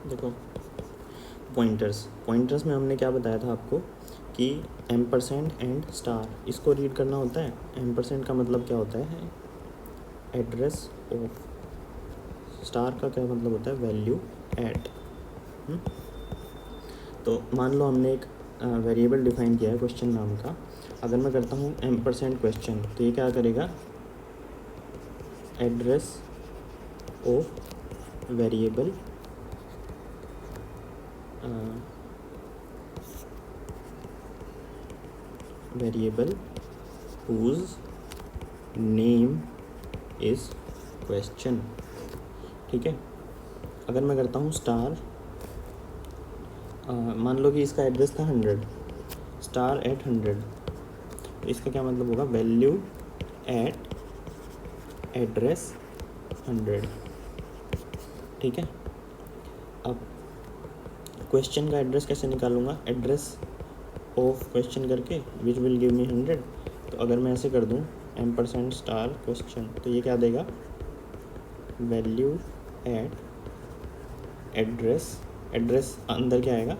देखो पॉइंटर्स में हमने क्या बताया था आपको कि एम्परसेंड एंड स्टार, इसको रीड करना होता है। एम्परसेंड का मतलब क्या होता है, एड्रेस ऑफ। स्टार का क्या मतलब होता है, वैल्यू एट। तो मान लो हमने एक वेरिएबल डिफाइन किया है क्वेश्चन नाम का। अगर मैं करता हूँ एम्परसेंड क्वेश्चन, तो ये क्या करेगा, address of variable variable whose name is question. ठीक है। अगर मैं करता हूँ स्टार, मान लो कि इसका एड्रेस था 100, स्टार एट 100, तो इसका क्या मतलब होगा, वैल्यू एट एड्रेस 100। ठीक है। अब क्वेश्चन का एड्रेस कैसे निकालूंगा, एड्रेस ऑफ क्वेश्चन करके विच विल गिव मी 100। तो अगर मैं ऐसे कर दूँ एम्परसेंड स्टार क्वेश्चन, तो ये क्या देगा, वैल्यू एट एड्रेस अंदर क्या आएगा,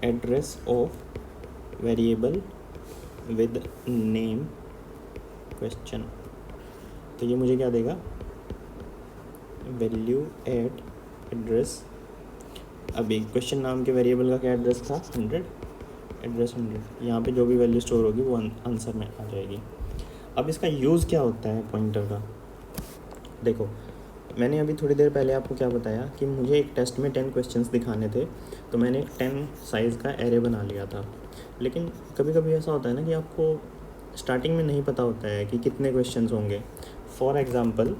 address of variable with name question. तो ये मुझे क्या देगा, वैल्यू एट एड्रेस। अब एक क्वेश्चन नाम के वेरिएबल का क्या एड्रेस था, 100, एड्रेस 100। यहाँ पे जो भी वैल्यू स्टोर होगी वो आंसर में आ जाएगी। अब इसका यूज़ क्या होता है पॉइंटर का, देखो मैंने अभी थोड़ी देर पहले आपको क्या बताया कि मुझे एक टेस्ट में 10 क्वेश्चंस दिखाने थे, तो मैंने एक 10 साइज़ का एरे बना लिया था। लेकिन कभी कभी ऐसा होता है ना कि आपको स्टार्टिंग में नहीं पता होता है कि कितने क्वेश्चंस होंगे। फॉर एग्ज़ाम्पल,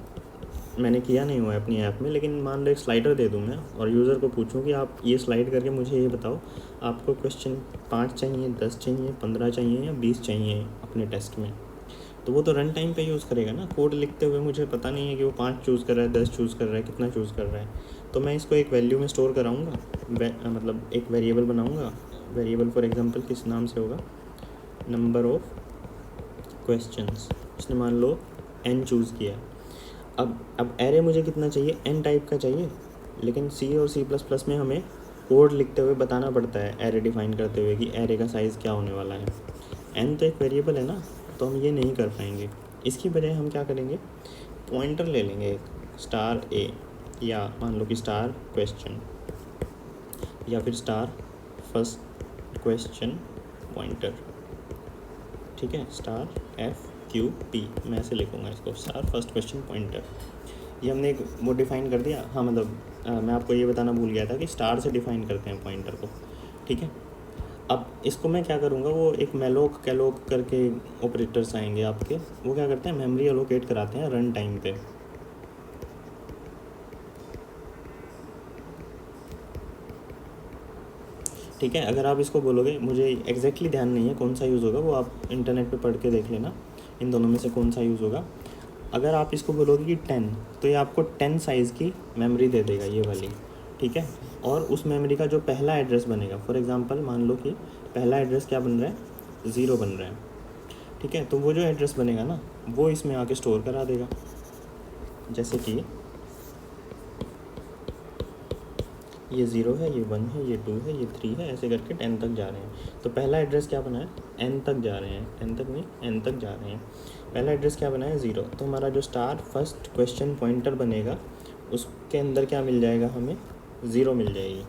मैंने किया नहीं हुआ है अपनी ऐप में, लेकिन मान लो एक स्लाइडर दे दूँ मैं और यूज़र को पूछूँ कि आप ये स्लाइड करके मुझे ये बताओ, आपको क्वेश्चन 5 चाहिए, 10 चाहिए, 15 चाहिए या 20 चाहिए अपने टेस्ट में। तो वो तो रन टाइम पे यूज़ करेगा ना, कोड लिखते हुए मुझे पता नहीं है कि वो 5 चूज़ कर रहा है, 10 चूज़ कर रहा है, कितना चूज़ कर रहा है। तो मैं इसको एक वैल्यू में स्टोर कराऊँगा, मतलब एक वेरिएबल बनाऊँगा। वेरिएबल फॉर एग्जांपल किस नाम से होगा, नंबर ऑफ क्वेश्चंस। उसने मान लो n चूज़ किया। अब एरे मुझे कितना चाहिए, n टाइप का चाहिए। लेकिन C और C++ में हमें कोड लिखते हुए बताना पड़ता है, एरे डिफाइन करते हुए कि एरे का साइज़ क्या होने वाला है। n तो एक वेरिएबल है ना, तो हम ये नहीं कर पाएंगे। इसकी बजाय हम क्या करेंगे, पॉइंटर ले लेंगे एक स्टार a, या मान लो कि स्टार क्वेश्चन, या फिर स्टार फर्स्ट क्वेश्चन पॉइंटर। ठीक है, स्टार FQP, मैं ऐसे लिखूँगा इसको, स्टार फर्स्ट क्वेश्चन पॉइंटर। ये हमने एक वो डिफ़ाइन कर दिया। हाँ मतलब मैं आपको ये बताना भूल गया था कि स्टार से डिफ़ाइन करते हैं पॉइंटर को। ठीक है। अब इसको मैं क्या करूँगा, वो एक मेलोक कैलोक करके ऑपरेटर्स आएंगे आपके, वो क्या करते हैं, मेमोरी अलोकेट कराते हैं रन टाइम पे। ठीक है। अगर आप इसको बोलोगे, मुझे एग्जैक्टली ध्यान नहीं है कौन सा यूज़ होगा, वो आप इंटरनेट पे पढ़ के देख लेना इन दोनों में से कौन सा यूज़ होगा। अगर आप इसको बोलोगे कि 10, तो ये आपको 10 साइज़ की मेमोरी दे देगा, ये वाली। ठीक है। और उस मेमोरी का जो पहला एड्रेस बनेगा, फॉर एग्जांपल मान लो कि पहला एड्रेस क्या बन रहा है, 0 बन रहा है। ठीक है। तो वो जो एड्रेस बनेगा ना, वो इसमें आके स्टोर करा देगा। जैसे कि ये 0 है, ये 1 है, ये 2 है, ये 3 है, ऐसे करके 10 तक जा रहे हैं। तो पहला एड्रेस क्या बना है, n तक जा रहे हैं, n तक नहीं, n तक जा रहे हैं। पहला एड्रेस क्या बना है, 0। तो हमारा जो स्टार फर्स्ट क्वेश्चन पॉइंटर बनेगा, उसके अंदर क्या मिल जाएगा, हमें 0 मिल जाएगी।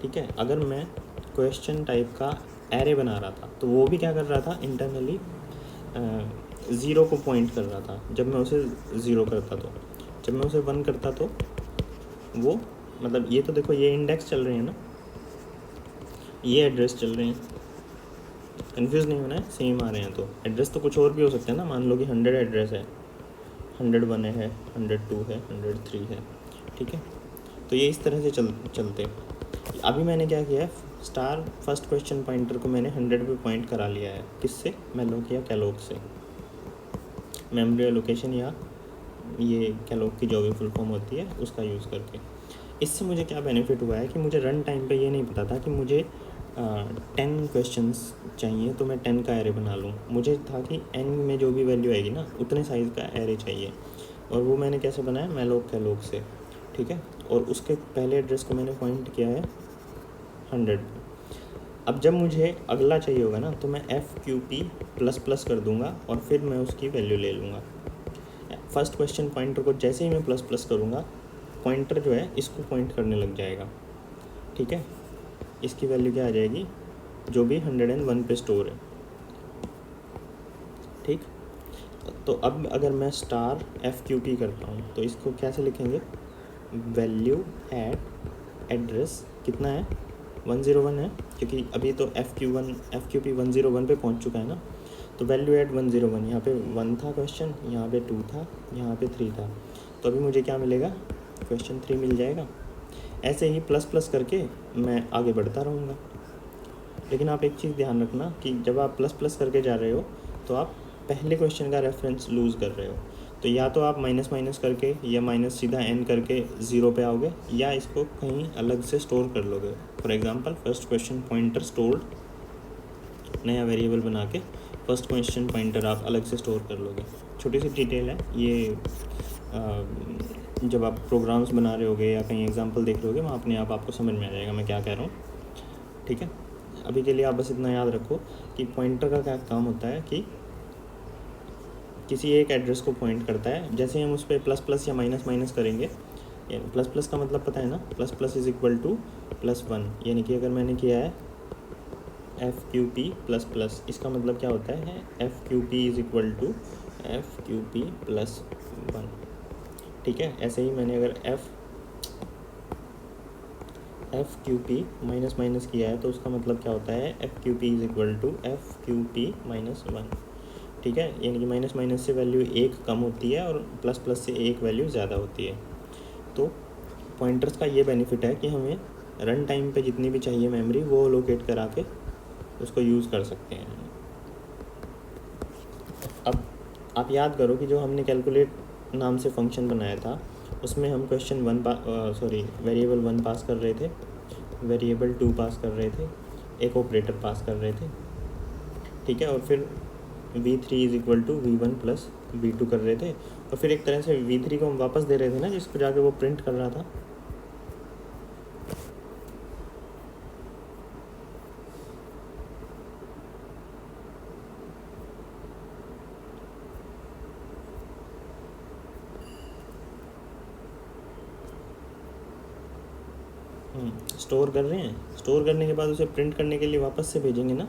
ठीक है। अगर मैं क्वेश्चन टाइप का एरे बना रहा था, तो वो भी क्या कर रहा था, इंटरनली 0 को पॉइंट कर रहा था। जब मैं उसे 0 करता तो, जब मैं उसे 1 करता तो वो, मतलब ये तो देखो, ये इंडेक्स चल रहे हैं ना, ये एड्रेस चल रहे हैं, कन्फ्यूज़ नहीं होना है, सेम आ रहे हैं। तो एड्रेस तो कुछ और भी हो सकते हैं ना, मान लो कि 100 एड्रेस है, 101 है, 102 है, 103 है। ठीक है। तो ये इस तरह से चलते। अभी मैंने क्या किया है, स्टार फर्स्ट क्वेश्चन पॉइंटर को मैंने 100 पे पॉइंट करा लिया है। किससे, मेलोक या कैलोक से, मेमोरी एलोकेशन या ये कैलोक की जो भी फुल फॉर्म होती है उसका यूज़ करके। इससे मुझे क्या बेनिफिट हुआ है कि मुझे रन टाइम पे ये नहीं पता था कि मुझे 10 क्वेश्चंस चाहिए तो मैं 10 का एरे बना लूँ। मुझे था कि n में जो भी वैल्यू आएगी ना, उतने साइज़ का एरे चाहिए। और वो मैंने कैसे बनाया, मेलोक कैलोक से। ठीक है, और उसके पहले एड्रेस को मैंने पॉइंट किया है 100 पे। अब जब मुझे अगला चाहिए होगा ना तो मैं FQP प्लस प्लस कर दूंगा और फिर मैं उसकी वैल्यू ले लूँगा। फर्स्ट क्वेश्चन पॉइंटर को जैसे ही मैं प्लस प्लस करूँगा, पॉइंटर जो है इसको पॉइंट करने लग जाएगा। ठीक है, इसकी वैल्यू क्या आ जाएगी, जो भी 101 पे स्टोर है। ठीक, तो अब अगर मैं स्टार FQP करता हूँ तो इसको कैसे लिखेंगे, वैल्यू एट एड्रेस कितना है 101 है, क्योंकि अभी तो FQP 101 पे पहुँच चुका है ना, तो वैल्यू एट 101, यहाँ पे 1 था क्वेश्चन, यहाँ पे 2 था, यहाँ पे 3 था, तो अभी मुझे क्या मिलेगा, क्वेश्चन 3 मिल जाएगा। ऐसे ही प्लस प्लस करके मैं आगे बढ़ता रहूँगा। लेकिन आप एक चीज़ ध्यान रखना कि जब आप प्लस प्लस करके जा रहे हो तो आप पहले क्वेश्चन का रेफरेंस लूज़ कर रहे हो, तो या तो आप माइनस माइनस करके या माइनस सीधा n करके 0 पे आओगे, या इसको कहीं अलग से स्टोर कर लोगे। For example first question pointer stored, नया वेरिएबल बना के फर्स्ट क्वेश्चन पॉइंटर आप अलग से स्टोर कर लोगे। छोटी सी डिटेल है ये, जब आप प्रोग्राम्स बना रहे होगे या कहीं एग्जांपल देख रहे होगे वहाँ अपने आप आपको समझ में आ जाएगा मैं क्या कह रहा हूँ। ठीक है, अभी के लिए आप बस इतना याद रखो कि पॉइंटर का क्या काम होता है कि किसी एक एड्रेस को पॉइंट करता है, जैसे हम उस पर प्लस प्लस या माइनस माइनस करेंगे, प्लस प्लस का मतलब पता है ना, plus plus is equal to +1, यानी कि अगर मैंने किया है FQP प्लस प्लस, इसका मतलब क्या होता है, FQP is equal to FQP +1। ठीक है, ऐसे ही मैंने अगर FQP माइनस माइनस किया है तो उसका मतलब क्या होता है, FQP is equal to FQP -1। ठीक है, यानी कि माइनस माइनस से वैल्यू 1 कम होती है और प्लस प्लस से 1 वैल्यू ज़्यादा होती है। तो पॉइंटर्स का ये बेनिफिट है कि हमें रन टाइम पे जितनी भी चाहिए मेमोरी वो लोकेट करा के उसको यूज़ कर सकते हैं। अब आप याद करो कि जो हमने कैलकुलेट नाम से फंक्शन बनाया था उसमें हम वेरिएबल 1 पास कर रहे थे, वेरिएबल 2 पास कर रहे थे, एक ऑपरेटर पास कर रहे थे। ठीक है, और फिर v3 is equal to v1 plus v2 कर रहे थे, और फिर एक तरह से v3 को हम वापस दे रहे थे ना, जिसको जाके वो प्रिंट कर रहा था। स्टोर कर रहे हैं, स्टोर करने के बाद उसे प्रिंट करने के लिए वापस से भेजेंगे ना,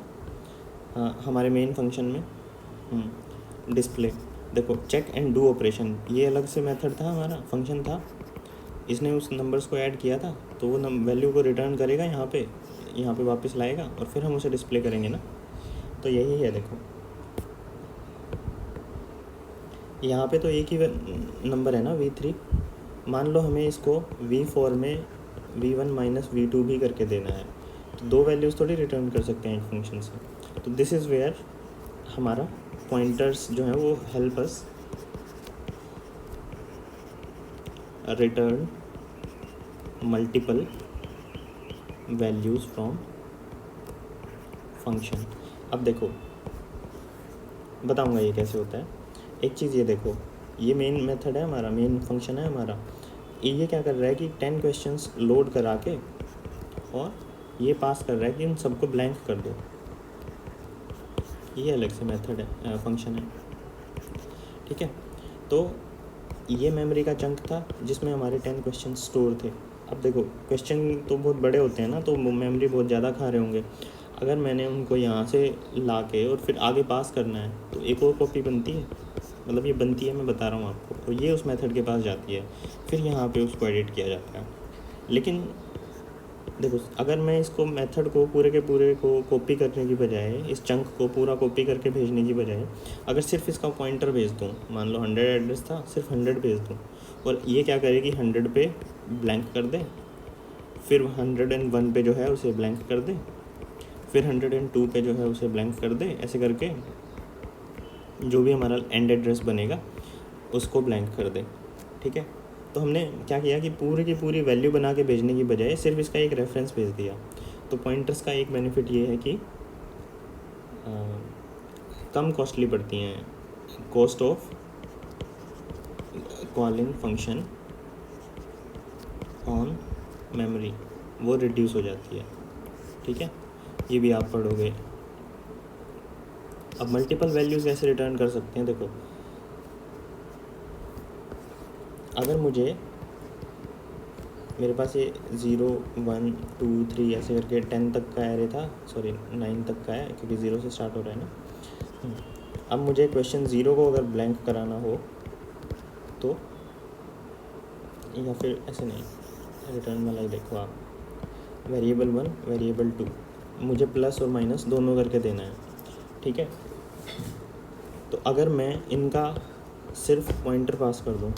हाँ, हमारे मेन फंक्शन में डिस्प्ले। देखो चेक एंड डू ऑपरेशन, ये अलग से मेथड था, हमारा फंक्शन था, इसने उस नंबर्स को ऐड किया था, तो वो वैल्यू को रिटर्न करेगा यहाँ पे वापस लाएगा और फिर हम उसे डिस्प्ले करेंगे ना। तो यही है, देखो यहाँ पे तो एक ही नंबर है ना v3, मान लो हमें इसको v4 में v1 माइनस v2 भी करके देना है, तो 2 वैल्यूज़ थोड़ी रिटर्न कर सकते हैं एक फंक्शन से। तो दिस इज़ वेयर हमारा पॉइंटर्स जो हैं वो help us return multiple values from function. अब देखो बताऊंगा ये कैसे होता है। एक चीज़ ये देखो, ये मेन मेथड है हमारा, मेन फंक्शन है हमारा, ये क्या कर रहा है कि 10 क्वेश्चंस लोड करा के और ये पास कर रहा है कि इन सबको ब्लैंक कर दो। ये अलग से मेथड है, फंक्शन है। ठीक है, तो ये मेमोरी का चंक था जिसमें हमारे 10 क्वेश्चन स्टोर थे। अब देखो क्वेश्चन तो बहुत बड़े होते हैं ना, तो मेमोरी बहुत ज़्यादा खा रहे होंगे। अगर मैंने उनको यहाँ से ला के और फिर आगे पास करना है तो एक और कॉपी बनती है, मतलब ये बनती है, मैं बता रहा हूँ आपको, तो ये उस मेथड के पास जाती है, फिर यहाँ पे उसको एडिट किया जाता है। लेकिन देखो अगर मैं इसको मेथड को पूरे के पूरे को कॉपी करने की बजाय, इस चंक को पूरा कॉपी करके भेजने की बजाय अगर सिर्फ इसका पॉइंटर भेज दूँ, मान लो 100 एड्रेस था, सिर्फ 100 भेज दूँ, और ये क्या करेगी 100 पे ब्लैंक कर दे, फिर 101 पे जो है उसे ब्लैंक कर दे, फिर 102 पे जो है उसे ब्लैंक कर दे, ऐसे करके जो भी हमारा एंड एड्रेस बनेगा उसको ब्लैंक कर दे। ठीक है, तो हमने क्या किया कि पूरी की पूरी वैल्यू बना के भेजने की बजाय सिर्फ इसका एक रेफरेंस भेज दिया। तो पॉइंटर्स का एक बेनिफिट ये है कि कम कॉस्टली पड़ती हैं, cost of calling function on memory वो रिड्यूस हो जाती है, ठीक है, ये भी आप पढ़ोगे। अब मल्टीपल वैल्यूज़ कैसे रिटर्न कर सकते हैं, देखो अगर मेरे पास ये 0 1 2 3 ऐसे करके 10 तक का एरे था, सॉरी 9 तक का है क्योंकि 0 से स्टार्ट हो रहा है ना। अब मुझे क्वेश्चन 0 को अगर ब्लैंक कराना हो तो, या फिर ऐसे नहीं, रिटर्न वाला ही देखो आप, वेरिएबल 1 वेरिएबल 2 मुझे प्लस और माइनस दोनों करके देना है, ठीक है। तो अगर मैं इनका सिर्फ पॉइंटर पास कर दूँ